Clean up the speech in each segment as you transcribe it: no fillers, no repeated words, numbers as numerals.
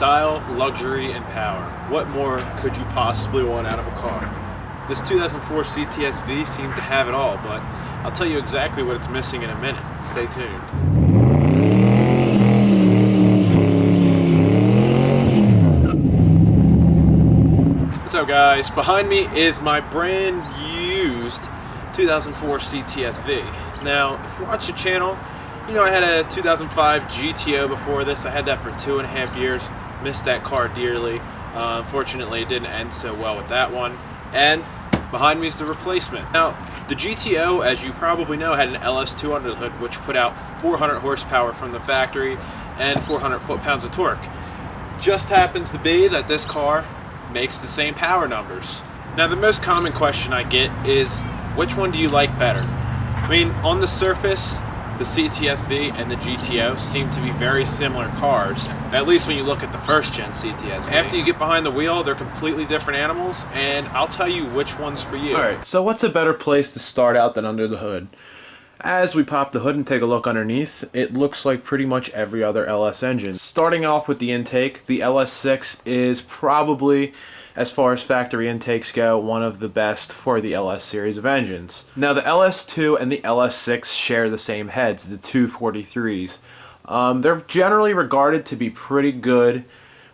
Style, luxury, and power. What more could you possibly want out of a car? This 2004 CTS-V seemed to have it all, but I'll tell you exactly what it's missing in a minute. Stay tuned. What's up, guys? Behind me is my brand used 2004 CTS-V. Now, if you watch the channel, you know I had a 2005 GTO before this. I had that for 2.5 years. Missed that car dearly. Unfortunately, it didn't end so well with that one. And behind me is the replacement. Now, the GTO, as you probably know, had an LS2 under the hood, which put out 400 horsepower from the factory and 400 foot-pounds of torque. Just happens to be that this car makes the same power numbers. Now, the most common question I get is, which one do you like better? I mean, on the surface, the CTS-V and the GTO seem to be very similar cars, at least when you look at the first-gen CTS-V. After you get behind the wheel, they're completely different animals, and I'll tell you which one's for you. Alright, so what's a better place to start out than under the hood? As we pop the hood and take a look underneath, it looks like pretty much every other LS engine. Starting off with the intake, the LS6 is probably, as far as factory intakes go, one of the best for the LS series of engines. Now, the LS2 and the LS6 share the same heads, the 243s. They're generally regarded to be pretty good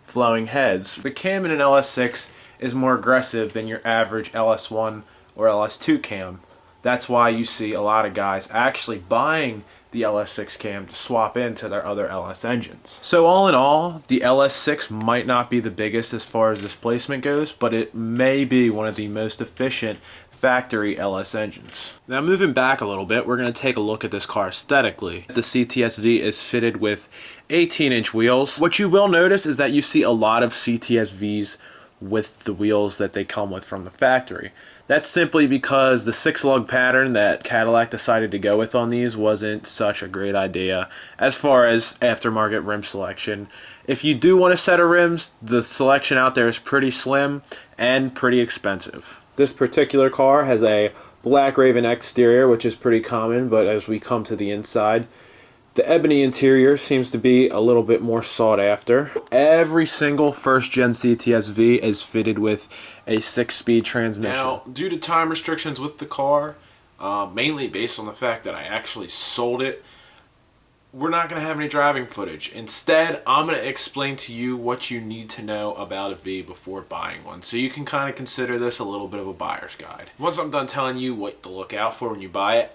flowing heads. The cam in an LS6 is more aggressive than your average LS1 or LS2 cam. That's why you see a lot of guys actually buying the LS6 cam to swap into their other LS engines. So all in all, the LS6 might not be the biggest as far as displacement goes, but it may be one of the most efficient factory LS engines. Now, moving back a little bit, we're going to take a look at this car aesthetically. The CTS-V is fitted with 18-inch wheels. What you will notice is that you see a lot of CTS-Vs with the wheels that they come with from the factory. That's simply because the 6-lug pattern that Cadillac decided to go with on these wasn't such a great idea as far as aftermarket rim selection. If you do want a set of rims, the selection out there is pretty slim and pretty expensive. This particular car has a Black Raven exterior, which is pretty common, but as we come to the inside, the ebony interior seems to be a little bit more sought after. Every single first-gen CTS-V is fitted with a 6-speed transmission. Now, due to time restrictions with the car, mainly based on the fact that I actually sold it, we're not going to have any driving footage. Instead, I'm going to explain to you what you need to know about a V before buying one, so you can kind of consider this a little bit of a buyer's guide. Once I'm done telling you what to look out for when you buy it,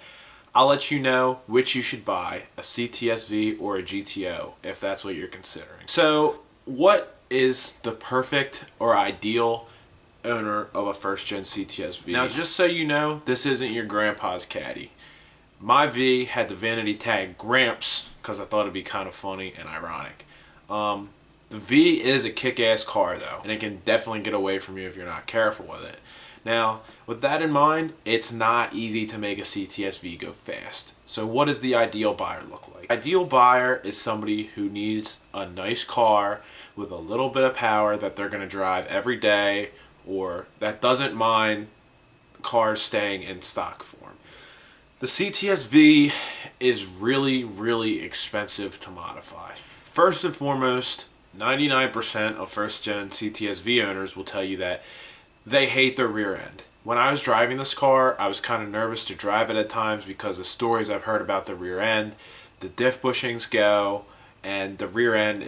I'll let you know which you should buy, a CTS-V or a GTO, if that's what you're considering. So, what is the perfect or ideal owner of a first-gen CTS-V? Now, just so you know, this isn't your grandpa's caddy. My V had the vanity tag Gramps because I thought it'd be kind of funny and ironic. The V is a kick-ass car, though, and it can definitely get away from you if you're not careful with it. Now, with that in mind, it's not easy to make a CTS-V go fast. So what does the ideal buyer look like? Ideal buyer is somebody who needs a nice car with a little bit of power that they're going to drive every day, or that doesn't mind cars staying in stock form. The CTS-V is really, really expensive to modify. First and foremost, 99% of first-gen CTS-V owners will tell you that they hate their rear end. When I was driving this car, I was kind of nervous to drive it at times because of stories I've heard about the rear end. The diff bushings go, and the rear end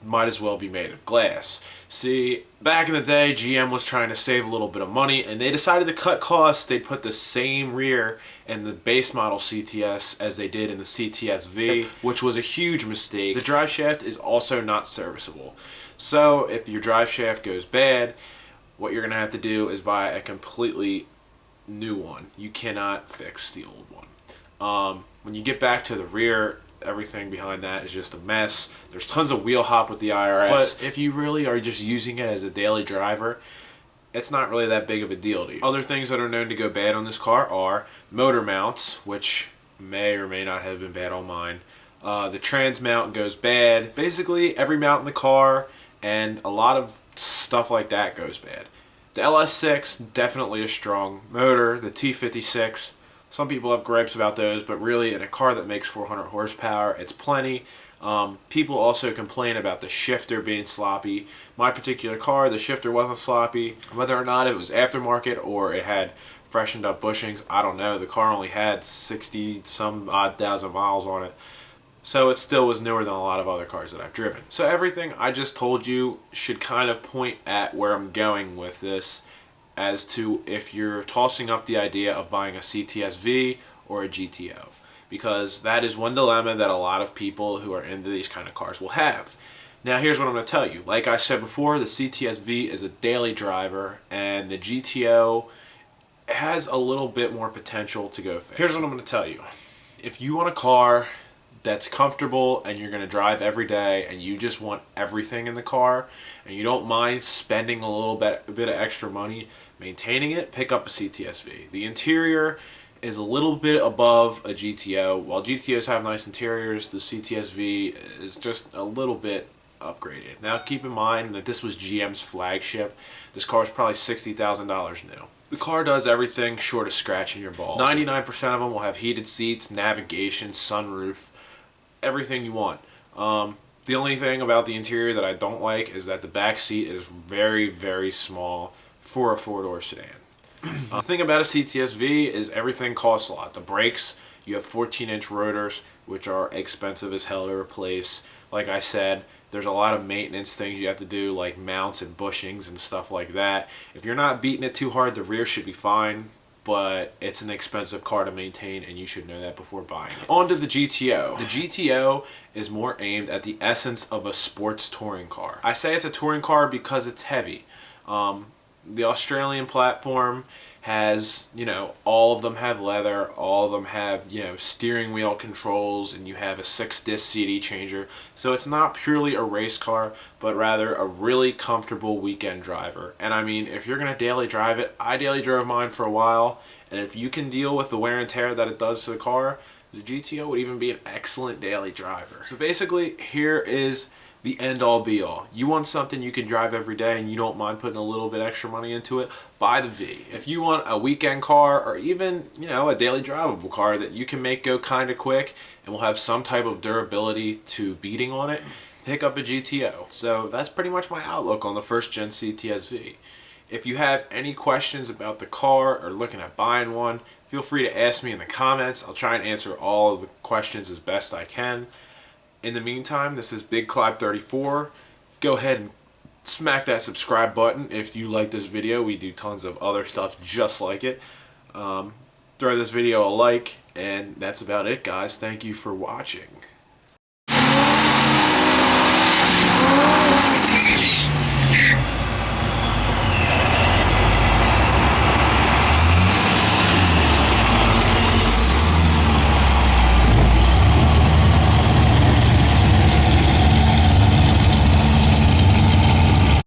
might as well be made of glass. See, back in the day, GM was trying to save a little bit of money, and they decided to cut costs. They put the same rear in the base model CTS as they did in the CTS-V, which was a huge mistake. The drive shaft is also not serviceable. So if your drive shaft goes bad, what you're going to have to do is buy a completely new one. You cannot fix the old one. When you get back to the rear, everything behind that is just a mess. There's tons of wheel hop with the IRS. But if you really are just using it as a daily driver, it's not really that big of a deal to you. Other things that are known to go bad on this car are motor mounts, which may or may not have been bad on mine. The trans mount goes bad. Basically, every mount in the car and a lot of stuff like that goes bad. The LS6, definitely a strong motor. The T56, some people have gripes about those, but really in a car that makes 400 horsepower, it's plenty. People also complain about the shifter being sloppy. My particular car, the shifter wasn't sloppy. Whether or not it was aftermarket or it had freshened up bushings, I don't know. The car only had 60 some odd thousand miles on it. So it still was newer than a lot of other cars that I've driven. So everything I just told you should kind of point at where I'm going with this, as to if you're tossing up the idea of buying a CTS-V or a GTO. Because that is one dilemma that a lot of people who are into these kind of cars will have. Now here's what I'm going to tell you. Like I said before, the CTS-V is a daily driver, and the GTO has a little bit more potential to go fast. Here's what I'm going to tell you. If you want a car that's comfortable and you're going to drive every day and you just want everything in the car and you don't mind spending a bit of extra money maintaining it, pick up a CTS-V. The interior is a little bit above a GTO. While GTOs have nice interiors, the CTS-V is just a little bit upgraded. Now keep in mind that this was GM's flagship. This car is probably $60,000 new. The car does everything short of scratching your balls. 99% of them will have heated seats, navigation, sunroof, everything you want. The only thing about the interior that I don't like is that the back seat is very, very small for a four-door sedan. The thing about a CTS-V is everything costs a lot. The brakes, you have 14-inch rotors, which are expensive as hell to replace. Like I said, there's a lot of maintenance things you have to do, like mounts and bushings and stuff like that. If you're not beating it too hard, the rear should be fine, but it's an expensive car to maintain, and you should know that before buying it. On to the GTO. The GTO is more aimed at the essence of a sports touring car. I say it's a touring car because it's heavy. The Australian platform has, all of them have leather, all of them have, steering wheel controls, and you have a 6-disc CD changer. So it's not purely a race car, but rather a really comfortable weekend driver. And I mean, if you're going to daily drive it, I daily drove mine for a while, and if you can deal with the wear and tear that it does to the car, the GTO would even be an excellent daily driver. So basically, here is the end-all be-all. You want something you can drive every day and you don't mind putting a little bit extra money into it, buy the V. If you want a weekend car, or even, a daily drivable car that you can make go kind of quick and will have some type of durability to beating on it, pick up a GTO. So that's pretty much my outlook on the first-gen CTS-V. If you have any questions about the car or looking at buying one, feel free to ask me in the comments. I'll try and answer all of the questions as best I can. In the meantime, this is Big Clive 34. Go ahead and smack that subscribe button if you like this video. We do tons of other stuff just like it. Throw this video a like, and that's about it, guys. Thank you for watching.